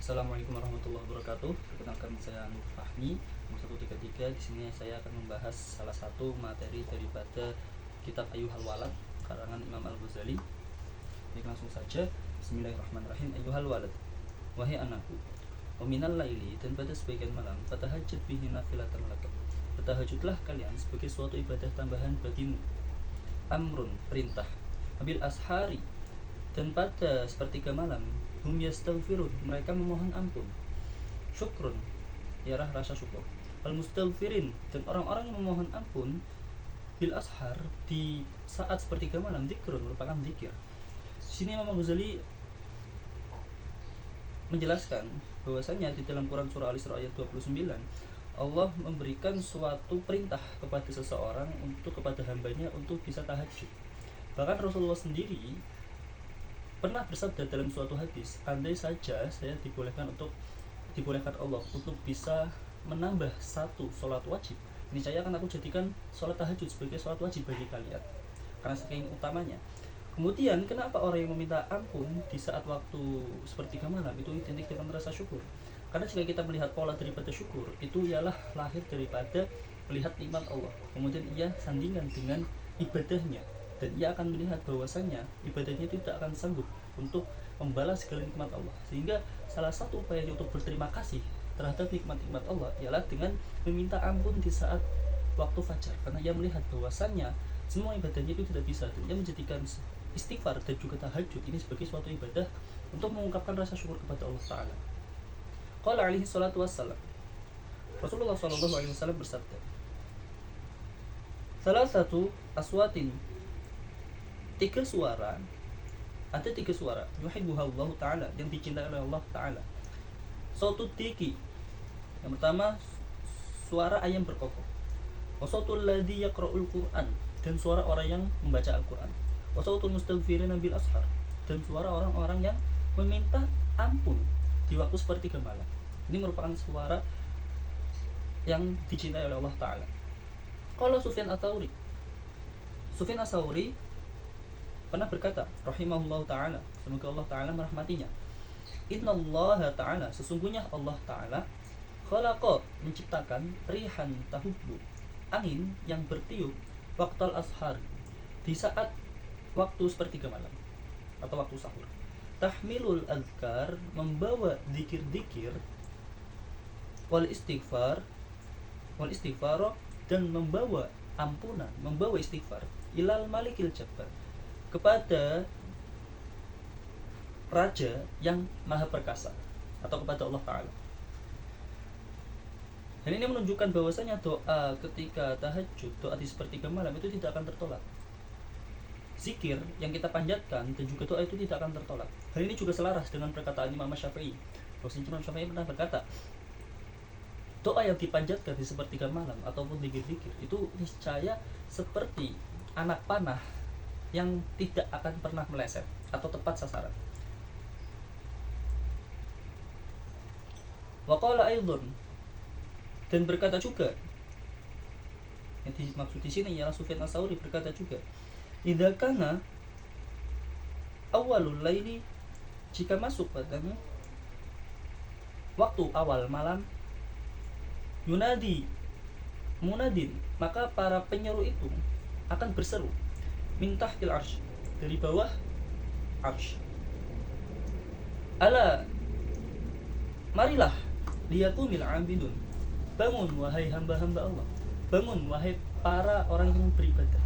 Assalamualaikum warahmatullahi wabarakatuh. Perkenalkan, saya Nur Fahmi 133. Di sini saya akan membahas salah satu materi daripada kitab Ayyuhal Walad karangan Imam Al-Ghazali. Baik, langsung saja. Bismillahirrahmanirrahim. Ayyuhal walad, wahai anakku, wa minal laili, dan pada sebagian malam, fatahajjad bihi nafilatan laka, bertahajudlah kalian sebagai suatu ibadah tambahan bagimu. Amrun, perintah. Abil ashari, dan pada sepertiga malam, hum yastaghfirun, mereka memohon ampun. Syukrun, ialah rasa syukur. Al mustaghfirin, dan orang-orang yang memohon ampun bil ashar, di saat sepertiga malam, dzikrun, merupakan zikir. Di sini Imam Ghazali menjelaskan bahwasanya di dalam Quran surah Al-Isra ayat 29, Allah memberikan suatu perintah kepada seseorang kepada hambanya untuk bisa tahajud. Bahkan Rasulullah sendiri pernah bersabda dalam suatu hadis, andai saja saya dibolehkan Allah untuk bisa menambah satu sholat wajib, ini saya akan aku jadikan sholat tahajud sebagai sholat wajib bagi kalian, karena saking utamanya. Kemudian kenapa orang yang meminta ampun di saat waktu sepertiga malam itu identik dengan rasa syukur? Karena jika kita melihat pola daripada syukur, itu ialah lahir daripada melihat nikmat Allah, kemudian ia sandingkan dengan ibadahnya, dan ia akan melihat bahwasanya ibadahnya tidak akan sanggup untuk membalas segala nikmat Allah. Sehingga salah satu upayanya untuk berterima kasih terhadap nikmat-nikmat Allah ialah dengan meminta ampun di saat waktu fajar, karena ia melihat bahwasanya semua ibadahnya itu tidak bisa, dan ia menjadikan istighfar dan juga tahajud ini sebagai suatu ibadah untuk mengungkapkan rasa syukur kepada Allah Ta'ala. Qala alaihi salatu wassalam, Rasulullah SAW bersabda, salah satu aswatin, ada tiga suara yuhibbuha Allah Ta'ala, yang dicintai oleh Allah Ta'ala. Sautul tiki, yang pertama suara ayam berkokok. Wa sautul ladzi yaqra'ul Qur'an, dan suara orang yang membaca Al-Qur'an. Wa sautul mustaghfirina bil ashar, dan suara orang-orang yang meminta ampun di waktu sepertiga malam. Ini merupakan suara yang dicintai oleh Allah Ta'ala. Qala Sufyan Ats-Tsauri, Sufyan Ats-Tsauri pernah berkata, rahimahullah ta'ala, semoga Allah ta'ala merahmatinya, innallaha ta'ala, sesungguhnya Allah ta'ala, khalaqa, menciptakan, rihan tahubbu, angin yang bertiup, waqtal ashar, di saat waktu sepertiga malam atau waktu sahur, tahmilul azkar, membawa zikir-zikir, wal istighfar, dan membawa ampunan, membawa istighfar, ilal malikil jabbar, kepada Raja yang maha perkasa, atau kepada Allah Ta'ala. Dan ini menunjukkan bahwasanya doa ketika tahajud, doa di sepertiga malam itu tidak akan tertolak. Zikir yang kita panjatkan dan juga doa itu tidak akan tertolak. Hal ini juga selaras dengan perkataan Imam Syafi'i. Imam Syafi'i pernah berkata, doa yang dipanjatkan di sepertiga malam ataupun zikir-zikir itu niscaya seperti anak panah yang tidak akan pernah meleset atau tepat sasaran. Wa qala aidon, dan berkata juga, yang dimaksud di sini ialah Sufyan Ats-Tsauri berkata juga, idza kana awalul laili, jika masuk padanya waktu awal malam, yunadi munadin, maka para penyeru itu akan berseru, mintah il arsh, dari bawah arsh, ala, marilah, liyakumil abidun, bangun wahai hamba-hamba Allah, bangun wahai para orang yang beribadah.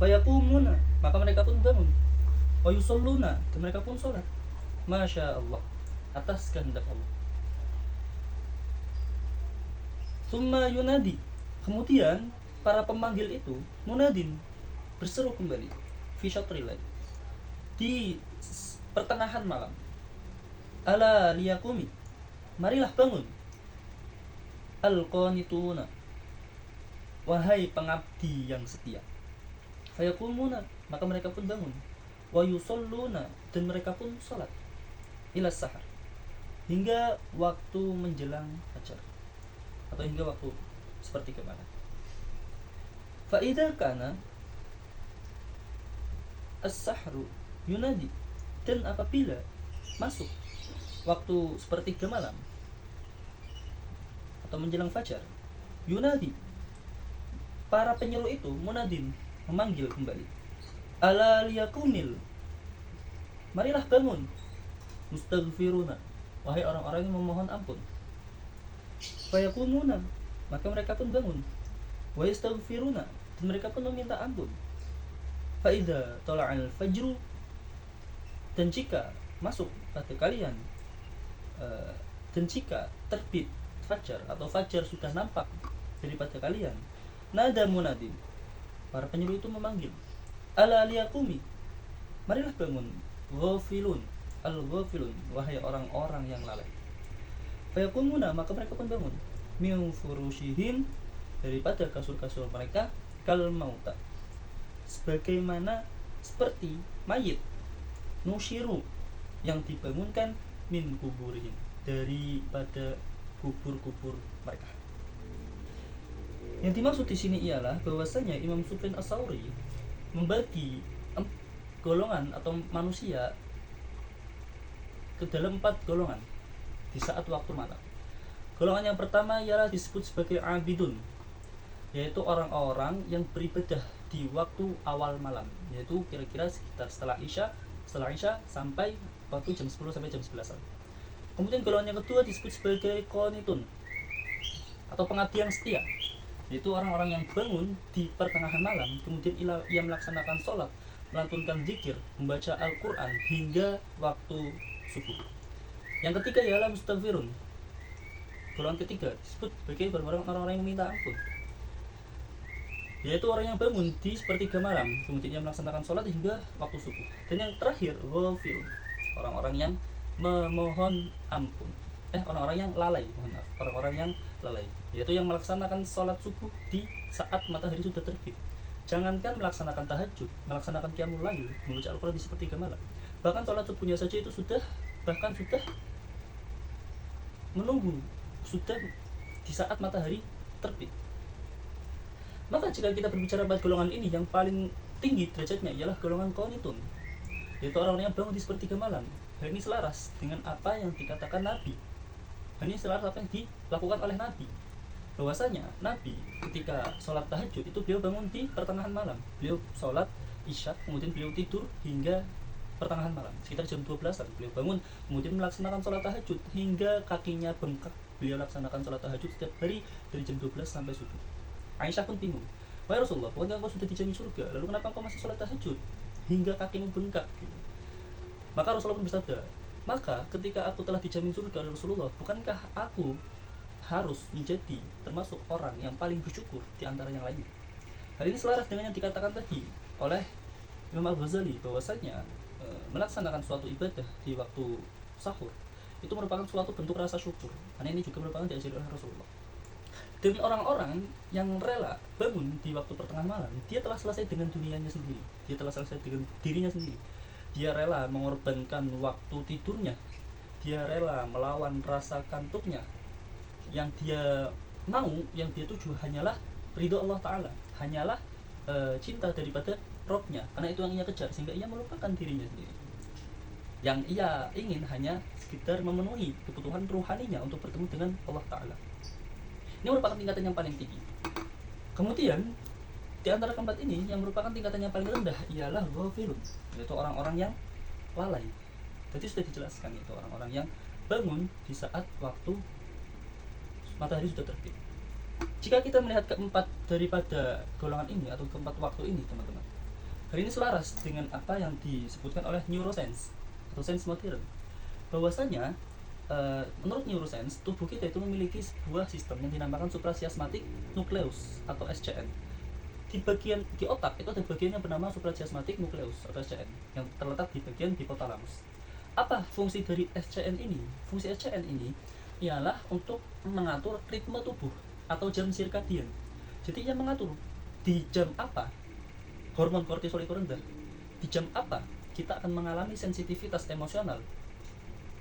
Fayakumuna, maka mereka pun bangun. Wa yusalluna, dan mereka pun sholat. Masya Allah, atas kehendak Allah. Summa yunadi, kemudian para pemanggil itu, munadin, berseru kembali, fi syatril lail, di pertengahan malam, ala liyakumi, marilah bangun, al-qanituna, wahai pengabdi yang setia. Fayakumuna, maka mereka pun bangun. Wa yusalluna, dan mereka pun sholat. Ila sahar, hingga waktu menjelang fajar, atau hingga waktu sepertiga malam. Fa idza kana as-sahru yunadi, dan apabila masuk waktu sepertiga malam atau menjelang fajar, yunadi, para penyeru itu munadin, memanggil kembali, ala liyakumil, marilah bangun, mustaghfiruna, wahai orang-orang yang memohon ampun. Fayakumuna, maka mereka pun bangun. Wa yastaghfiruna, dan mereka pun meminta ampun. Faida tala'al fajru, dan jika masuk pada kalian dan jika terbit fajar atau fajar sudah nampak daripada kalian, nada munadin, para penyuluh itu memanggil, ala liyaqumi, marilah bangun, ghafilun, al-ghafilun, wahai orang-orang yang lalai. Fayakumuna, maka mereka pun bangun, min furushihim, daripada kasur-kasur mereka, kal mauta, sebagaimana seperti mayit, nusyiru, yang dibangunkan, min kuburihim, daripada kubur-kubur mereka. Yang dimaksud di sini ialah bahwasanya Imam Sufyan Ats-Tsauri membagi golongan atau manusia ke dalam 4 golongan di saat waktu malam. Golongan yang pertama ialah disebut sebagai abidun, yaitu orang-orang yang beribadah di waktu awal malam, yaitu kira-kira sekitar setelah Isya sampai waktu jam 10 sampai jam 11. Kemudian golongan yang kedua disebut sebagai qanitun atau pengabdi yang setia, yaitu orang-orang yang bangun di pertengahan malam, kemudian ia melaksanakan sholat, melantunkan zikir, membaca Al-Quran hingga waktu subuh. Yang ketiga ialah mustaghfirun. Golongan ketiga disebut sebagai orang-orang yang meminta ampun, yaitu orang yang bangun di sepertiga malam, kemudian ia melaksanakan sholat hingga waktu subuh. Dan yang terakhir ghafirun, orang-orang yang memohon ampun, orang-orang yang lalai, orang-orang yang lalai, yaitu yang melaksanakan sholat subuh di saat matahari sudah terbit. Jangankan melaksanakan tahajud, melaksanakan qiyamul lail, membaca Al-Quran di sepertiga malam, bahkan sholat subuhnya saja itu sudah menunggu, sudah di saat matahari terbit. Maka jika kita berbicara pada golongan ini, yang paling tinggi derajatnya ialah golongan qanitun, yaitu orang-orang yang bangun di sepertiga malam. Hal ini selaras dengan apa yang dikatakan Nabi. Hal ini selaras apa yang dilakukan oleh Nabi. Bahwasanya Nabi ketika sholat tahajud itu beliau bangun di pertengahan malam. Beliau sholat Isya, kemudian beliau tidur hingga pertengahan malam, sekitar jam 12-an. Beliau bangun, kemudian melaksanakan sholat tahajud hingga kakinya bengkak. Beliau laksanakan sholat tahajud setiap hari dari jam 12 sampai subuh. Aisyah pun bingung, wahai Rasulullah, bukankah engkau sudah dijamin surga, lalu kenapa engkau masih sholat tahajud hingga kakimu bengkak? Maka Rasulullah pun bersabda, maka ketika aku telah dijamin surga oleh Rasulullah, bukankah aku harus menjadi termasuk orang yang paling bersyukur di antara yang lainnya? Hal ini selaras dengan yang dikatakan tadi oleh Imam Al-Ghazali, bahwasanya melaksanakan suatu ibadah di waktu sahur itu merupakan suatu bentuk rasa syukur, karena ini juga merupakan diajari oleh Rasulullah. Dan orang-orang yang rela bangun di waktu pertengahan malam, dia telah selesai dengan dunianya sendiri, dia telah selesai dengan dirinya sendiri. Dia rela mengorbankan waktu tidurnya, dia rela melawan rasa kantuknya. Yang dia mau, yang dia tuju hanyalah ridho Allah Ta'ala, hanyalah cinta daripada Robnya, karena itu yang ia kejar, sehingga ia melupakan dirinya sendiri. Yang ia ingin hanya sekedar memenuhi kebutuhan ruhaninya untuk bertemu dengan Allah Ta'ala. Ini merupakan tingkatan yang paling tinggi. Kemudian di antara keempat ini, yang merupakan tingkatan yang paling rendah ialah ghafilun, yaitu orang-orang yang lalai. Jadi sudah dijelaskan, itu orang-orang yang bangun di saat waktu matahari sudah terbit. Jika kita melihat keempat daripada golongan ini atau keempat waktu ini, teman-teman, hal ini selaras dengan apa yang disebutkan oleh neuroscience atau sains modern, bahwasanya menurut neuroscience, tubuh kita itu memiliki sebuah sistem yang dinamakan suprachiasmatic nucleus atau SCN. Di otak itu ada bagian yang bernama suprachiasmatic nucleus atau SCN yang terletak di bagian hipotalamus. Apa fungsi dari SCN ini? Fungsi SCN ini ialah untuk mengatur ritme tubuh atau jam sirkadian. Jadi ia mengatur di jam apa hormon kortisol itu rendah, di jam apa kita akan mengalami sensitivitas emosional,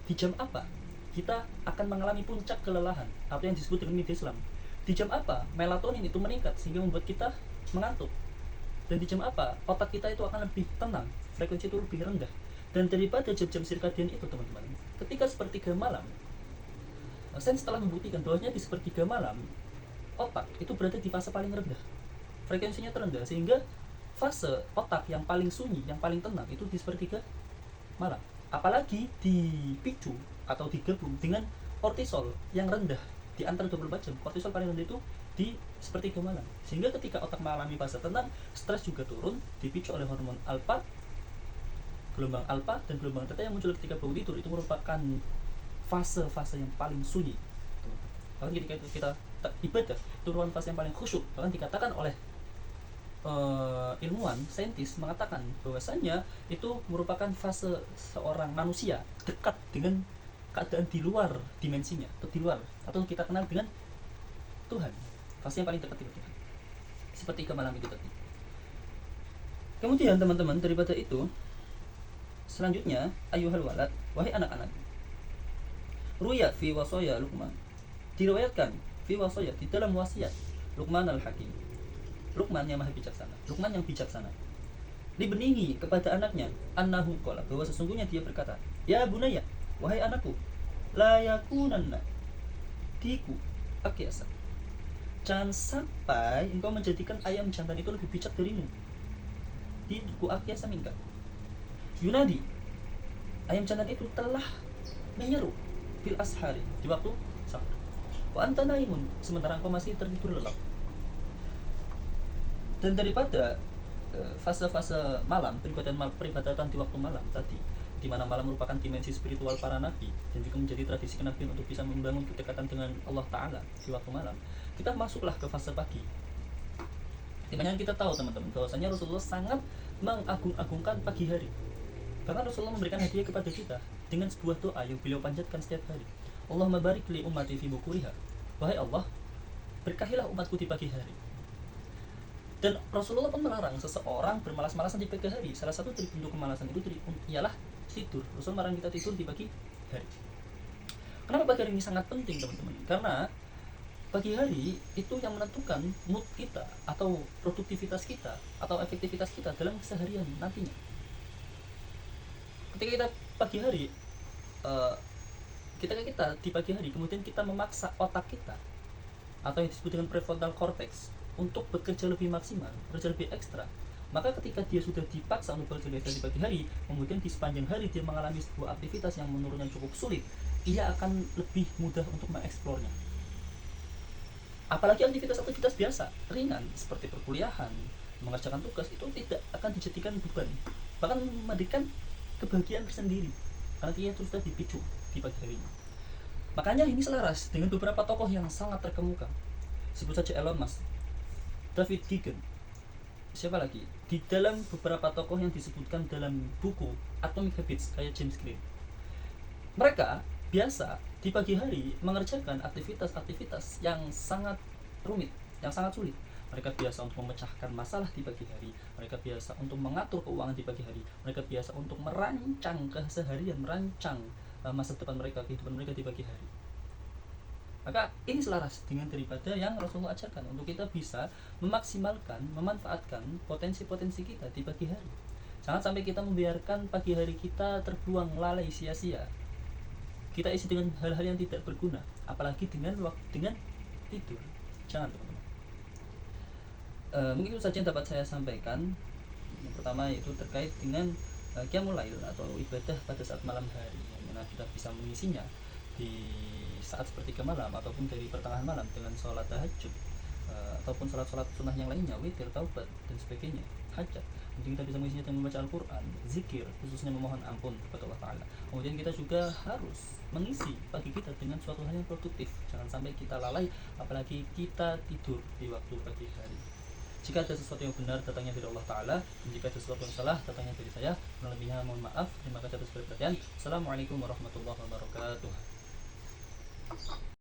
di jam apa kita akan mengalami puncak kelelahan atau yang disebut dengan mid Islam, di jam apa melatonin itu meningkat sehingga membuat kita mengantuk, dan di jam apa otak kita itu akan lebih tenang, frekuensi itu lebih rendah, Dan daripada jam-jam sirkadian itu teman-teman, ketika sepertiga malam, sains telah membuktikan bahwasanya di sepertiga malam otak itu berada di fase paling rendah, frekuensinya terendah, sehingga fase otak yang paling sunyi, yang paling tenang itu di sepertiga malam. Apalagi dipicu atau digabung dengan kortisol yang rendah di antara 24 jam. Kortisol paling rendah itu di sepertiga malam, sehingga ketika otak mengalami fase tenang, stres juga turun, dipicu oleh hormon alfa, gelombang alfa dan gelombang theta yang muncul ketika bangun tidur. Itu merupakan fase-fase yang paling sunyi. Bahkan ketika kita ibadah, itu merupakan fase yang paling khusyuk. Bahkan dikatakan oleh ilmuwan saintis mengatakan bahwasanya itu merupakan fase seorang manusia dekat dengan keadaan di luar dimensinya, atau di luar, atau kita kenal dengan Tuhan. Fase yang paling dekat dengan Tuhan, sepertiga malam itu tadi. Kemudian teman-teman, daripada itu selanjutnya, ayuhal walad, wahai anak-anak, ruya fi wasaya Luqman, diriwayatkan fi wasaya, di dalam wasiat Luqman al-Hakim, Luqman yang maha bijaksana, Luqman yang bijaksana, dibenihi kepada anaknya, annahu qala, bahwa sesungguhnya dia berkata, ya bunayya, wahai anakku, la yakunanna diku akyasa, jangan sampai engkau menjadikan ayam jantan itu lebih bijak darimu. Diku akyasa minka, yunadi, ayam jantan itu telah menyeru fil ashari, di waktu sahur, wa anta naimun, sementara engkau masih tertidur lelap. Dan daripada fase-fase malam, peribadatan di waktu malam tadi, di mana malam merupakan dimensi spiritual para nabi dan juga menjadi tradisi kenabian untuk bisa membangun kedekatan dengan Allah Ta'ala di waktu malam, kita masuklah ke fase pagi. Dimana kita tahu teman-teman bahwasanya Rasulullah sangat mengagung-agungkan pagi hari. Bahkan Rasulullah memberikan hadiah kepada kita dengan sebuah doa yang beliau panjatkan setiap hari. Allahumma barik li ummati fi bukuriha, wahai Allah, berkahilah umatku di pagi hari. Dan Rasulullah pun melarang seseorang bermalas-malasan di pagi hari. Salah satu dari bentuk kemalasan itu ialah tidur. Rasul melarang kita tidur di pagi hari. Kenapa pagi hari ini sangat penting teman-teman? Karena pagi hari itu yang menentukan mood kita, atau produktivitas kita, atau efektivitas kita dalam keseharian nantinya. Ketika kita pagi hari, kita di pagi hari, kemudian kita memaksa otak kita, atau yang disebut dengan prefrontal cortex, untuk bekerja lebih maksimal, bekerja lebih ekstra, maka ketika dia sudah dipaksa untuk bekerja lebih ekstra di pagi hari, kemudian di sepanjang hari dia mengalami sebuah aktivitas yang menurutnya cukup sulit, ia akan lebih mudah untuk mengeksplornya. Apalagi aktivitas-aktivitas biasa, ringan, seperti perkuliahan, mengerjakan tugas, itu tidak akan dijadikan beban, bahkan memberikan kebahagiaan tersendiri, karena dia itu sudah dipicu di pagi hari. Makanya ini selaras dengan beberapa tokoh yang sangat terkemuka. Sebut saja Elon Musk, David Gigan, siapa lagi? Di dalam beberapa tokoh yang disebutkan dalam buku Atomic Habits kayak James Clear. Mereka biasa di pagi hari mengerjakan aktivitas-aktivitas yang sangat rumit, yang sangat sulit. Mereka biasa untuk memecahkan masalah di pagi hari. Mereka biasa untuk mengatur keuangan di pagi hari. Mereka biasa untuk merancang keseharian, merancang masa depan mereka, kehidupan mereka di pagi hari. Maka ini selaras dengan daripada yang Rasulullah ajarkan untuk kita bisa memaksimalkan, memanfaatkan potensi-potensi kita di pagi hari. Jangan sampai kita membiarkan pagi hari kita terbuang lalai sia-sia. Kita isi dengan hal-hal yang tidak berguna, apalagi dengan tidur. Jangan teman-teman. Mungkin itu saja yang dapat saya sampaikan. Yang pertama yaitu terkait dengan qiyamul lail atau ibadah pada saat malam hari, yang mana kita bisa mengisinya di saat sepertiga malam ataupun dari pertengahan malam dengan sholat tahajud, ataupun sholat sunnah yang lainnya, witir, taubat dan sebagainya, hajat. Kemudian kita bisa mengisinya dengan membaca Al-Quran, zikir, khususnya memohon ampun kepada Allah Ta'ala. Kemudian kita juga harus mengisi pagi kita dengan suatu hal yang produktif. Jangan sampai kita lalai, apalagi kita tidur di waktu pagi hari. Jika ada sesuatu yang benar, datangnya dari Allah Ta'ala, dan jika ada sesuatu yang salah, datangnya dari saya. Kurang lebihnya mohon maaf. Terima kasih atas perhatian. Assalamualaikum warahmatullahi wabarakatuh.